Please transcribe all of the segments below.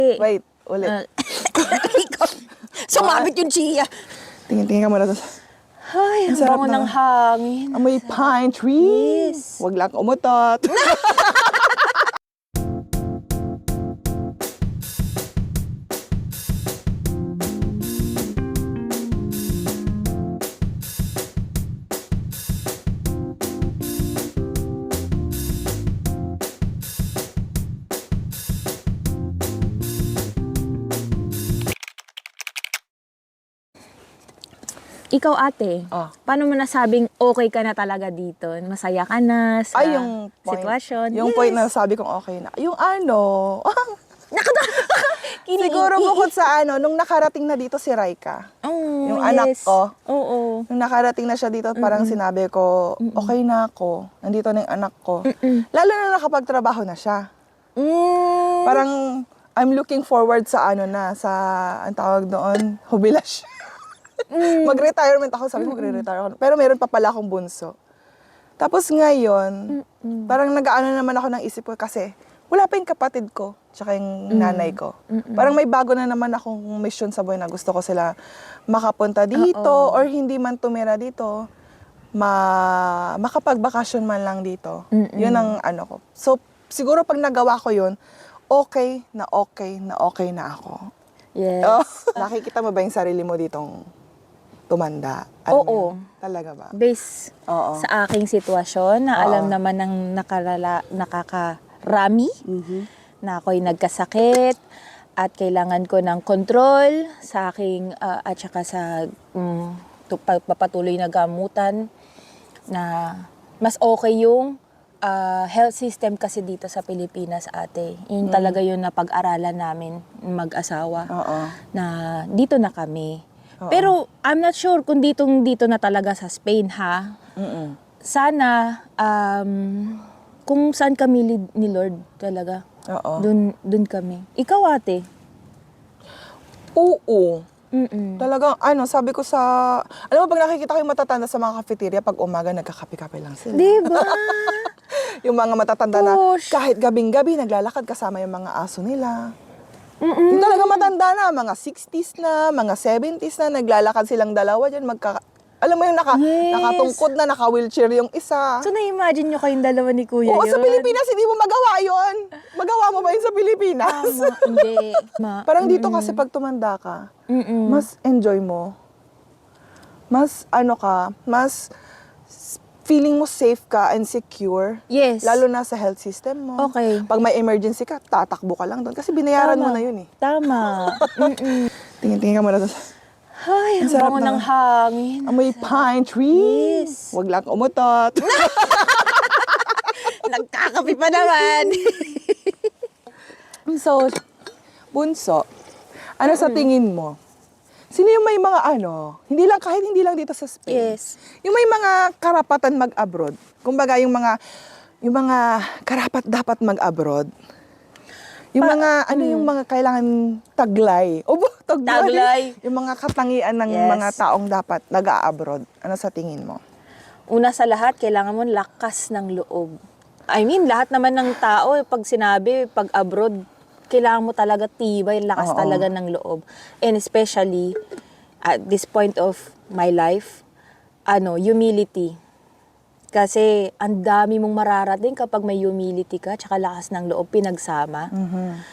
Wait, ulit. Sumabit yung Chia. Tingin ka muna to. Ay, ang sarap bango na. ng hangin. Amoy pine tree. Yes. Huwag lang umutot. Ikaw ate, Oh. paano mo nasabing okay ka na talaga dito? Masaya ka na sa Ay, yung point. sitwasyon? Yung point na sabi kong okay na. Yung ano, siguro bukod sa nung nakarating na dito si Raika. Oh, Yung anak ko. Oo. Nung nakarating na siya dito, parang sinabi ko, okay na ako. Nandito na yung anak ko. Lalo na nakapagtrabaho na siya. Mm. Parang, I'm looking forward sa sa, ang tawag doon, jubilasyon. Mag-retirement ako, sabi ko magre-retire ako. Pero meron pa pala akong bunso. Tapos ngayon, parang nag-aano naman ako ng isip ko kasi wala pa yung kapatid ko, tsaka yung nanay ko. Parang may bago na naman akong mission sa buhay na gusto ko sila makapunta dito or hindi man tumira dito, makapagbakasyon man lang dito. Yun ang ano ko. So, siguro pag nagawa ko yun, okay na ako. Yes. Oh, nakikita mo ba yung sarili mo ditong tumanda? Oo. Talaga ba? Based Oo. sa aking sitwasyon na alam naman ng nakakarami na ako'y nagkasakit at kailangan ko ng control sa aking at saka sa pagpapatuloy na gamutan na mas okay yung health system kasi dito sa Pilipinas ate. Yun talaga yun na pag-aralan namin mag-asawa Oo. na dito na kami. Pero I'm not sure kung dito na talaga sa Spain ha. Sana kung saan kami ni Lord talaga. Oo. Dun kami. Ikaw ate. Oo. Talagang sabi ko alam mo pag nakikita ko yung matatanda sa mga cafeteria, pag umaga nagkakape-kape lang sila. Diba? Yung mga matatanda na Push. kahit gabing-gabi naglalakad kasama yung mga aso nila. Yung talaga matanda na, mga 60s na, mga 70s na, naglalakad silang dalawa dyan, alam mo yung Yes. nakatungkod na, naka-wheelchair yung isa. So na-imagine nyo kayong dalawa ni Kuya Oo, yun? sa Pilipinas, hindi mo magawa yun. Magawa mo ba yun sa Pilipinas? Tama. Hindi. Parang dito kasi pag tumanda ka, mas enjoy mo. Mas mas feeling mo safe ka and secure. Yes. Lalo na sa health system mo. Okay. Pag may emergency ka, tatakbo ka lang doon. Kasi binayaran mo na yun eh. Tama. Tingin ka muna to. Ay, ang sarap bango na. ng hangin. Amoy pine tree. Yes. Huwag lang umutot. Nagkakapi pa naman. So, bunso, ano sa tingin mo? Sino yung may mga hindi lang dito sa Spain. Yes. Yung may mga karapatan mag-abroad. Kumbaga yung mga karapat dapat mag-abroad. Yung yung mga kailangan taglay. Taglay. Yung mga katangian ng mga taong dapat nag-a-abroad. Ano sa tingin mo? Una sa lahat, kailangan mo lakas ng loob. I mean, lahat naman ng tao, pag sinabi, pag abroad, kailangan mo talaga tibay, lakas talaga ng loob. And especially, at this point of my life, humility. Kasi, ang dami mong mararating kapag may humility ka, tsaka lakas ng loob, pinagsama.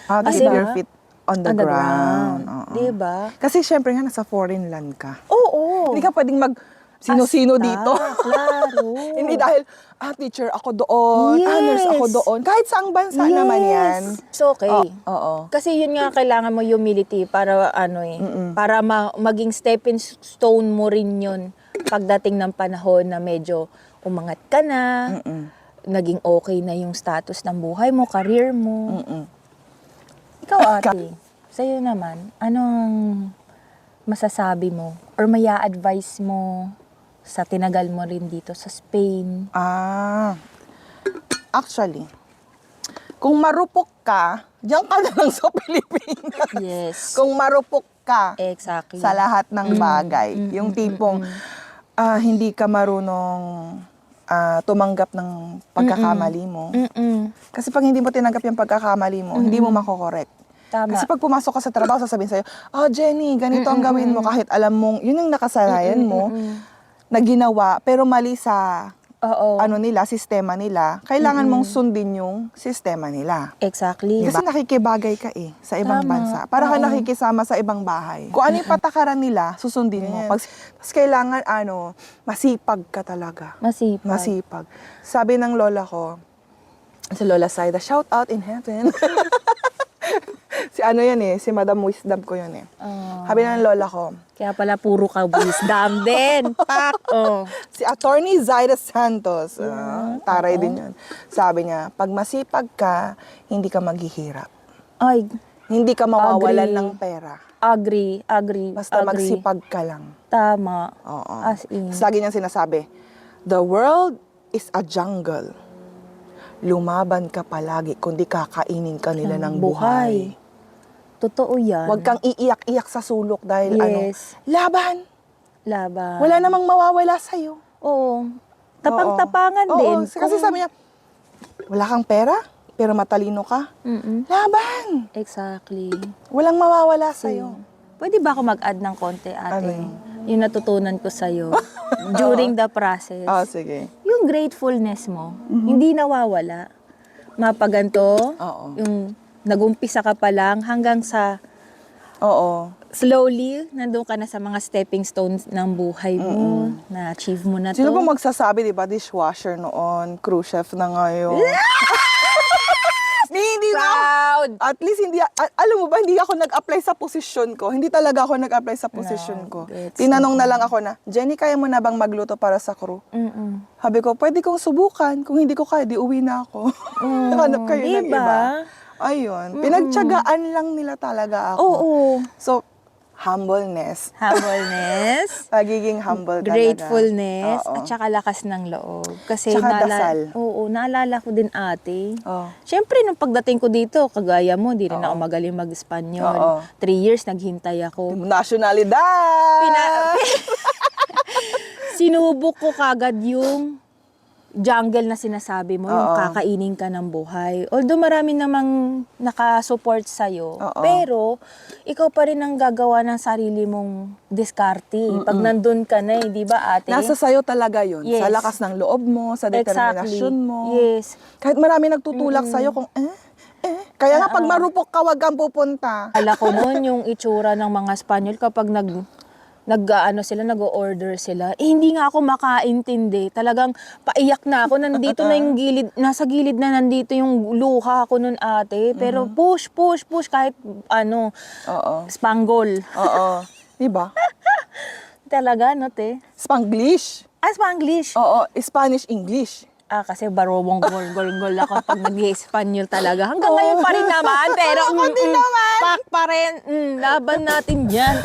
How to Kasi keep your feet on the ground. Oo. Diba? Kasi syempre nga, nasa foreign land ka. Oo. Hindi ka pwedeng sino-sino dito. Klaro. Hindi dahil, teacher ako doon, nurse ako Yes. doon. Kahit saang bansa naman yan. It's okay. Oo. Kasi yun nga, kailangan mo humility para para maging stepping stone mo rin yun pagdating ng panahon na medyo umangat ka na, naging okay na yung status ng buhay mo, career mo. Ikaw ate, sa'yo naman, anong masasabi mo or maya advice mo sa tinagal mo rin dito sa Spain? Actually, kung marupok ka, diyan ka na lang sa Pilipinas. Yes. Kung marupok ka Exactly. sa lahat ng bagay. Yung tipong hindi ka marunong tumanggap ng pagkakamali mo. Kasi pag hindi mo tinanggap yung pagkakamali mo, hindi mo makokorek. Tama. Kasi pag pumasok ka sa trabaho, sasabihin sa'yo, oh Jenny, ganito ang gawin mo. Kahit alam mong, yun yung nakasanayan mo, na ginawa, pero mali sa Oo. sistema nila, kailangan mong sundin yung sistema nila. Exactly. Kasi nakikibagay ka sa ibang Tama. bansa. Para ka nakikisama sa ibang bahay. Kung ano yung patakaran nila, susundin mo. Tapos kailangan, masipag ka talaga. Masipag. Masipag. Sabi ng lola ko, si Lola Saida, shout out in heaven. si Madam Wisdom ko yun Sabi ng lola ko, Kaya pala puro ka wisdom din. Pak! Oh. si Attorney Zaida Santos, taray din yun. Sabi niya, pag masipag ka, hindi ka maghihirap. Ay, Hindi ka mawawalan Agree. ng pera. agree. Basta agree. magsipag ka lang. Tama. Oo. As in. Tapos lagi niyang sinasabi, the world is a jungle. Lumaban ka palagi, kundi kakainin ka nila ng buhay. Totoo yan. Huwag kang iiyak-iyak sa sulok dahil Yes. laban. Laban. Wala namang mawawala sa'yo. Oo. Tapang-tapangan Oo. din. Kasi sabi niya, wala kang pera, pero matalino ka. Laban! Exactly. Walang mawawala sa'yo. Pwede ba ako mag-add ng konti, ate? Ano yun? Yung natutunan ko sa'yo during the process. Sige. Yung gratefulness mo, hindi nawawala. Mapaganto, Oo. yung nagumpisa ka pa lang hanggang sa Oo. slowly, nandun ka na sa mga stepping stones ng buhay mo, na-achieve mo na to. Sino ba magsasabi, di ba, dishwasher noon, cruise chef na ngayon? Hindi na. Proud! At least hindi, alam mo ba, hindi ako nag-apply sa posisyon ko. Hindi talaga ako nag-apply sa posisyon ko. gets Tinanong na lang ako na, Jenny, kaya mo na bang magluto para sa crew? Sabi ko, pwede kong subukan. Kung hindi ko kaya, di uwi na ako. Hanap kayo ng diba? iba. Ayun. Pinagtyagaan lang nila talaga ako. Oo. So, humbleness. Humbleness. Pagiging humble talaga. Gratefulness, Oo. at saka lakas ng loob. Kasi Tsaka dasal. Oo, naalala ko din ate. Oh. Siyempre, nung pagdating ko dito, kagaya mo, di rin ako magaling Oo. mag-Espanyol. 3 years naghintay ako. Nationalidad! Sinubok ko kagad yung jungle na sinasabi mo, yung Oo. kakainin ka ng buhay. Although marami namang nakasupport sa'yo, Oo. pero ikaw pa rin ang gagawa ng sarili mong diskarte. Pag nandun ka na di ba ate? Nasa sayo talaga yun. Yes. Sa lakas ng loob mo, sa determinasyon mo. Yes. Kahit marami nagtutulak sa'yo kung Kaya nga pag marupok ka, wag kang pupunta. Ala ko noon yung itsura ng mga Espanyol kapag nag-order sila. Hindi nga ako makaintindi. Talagang paiyak na ako. Nandito na yung gilid, nasa gilid na nandito yung luha ko nun ate. Pero push kahit Oo. Spangle. Oo. Diba? Talaga, no te? Spanglish. Spanglish. Oo. Spanish, English. Kasi barobong gol ako pag nag-Espanyol talaga. Hanggang ngayon pa rin naman. Pero, Ako din naman. Pak pa rin. Laban natin yan.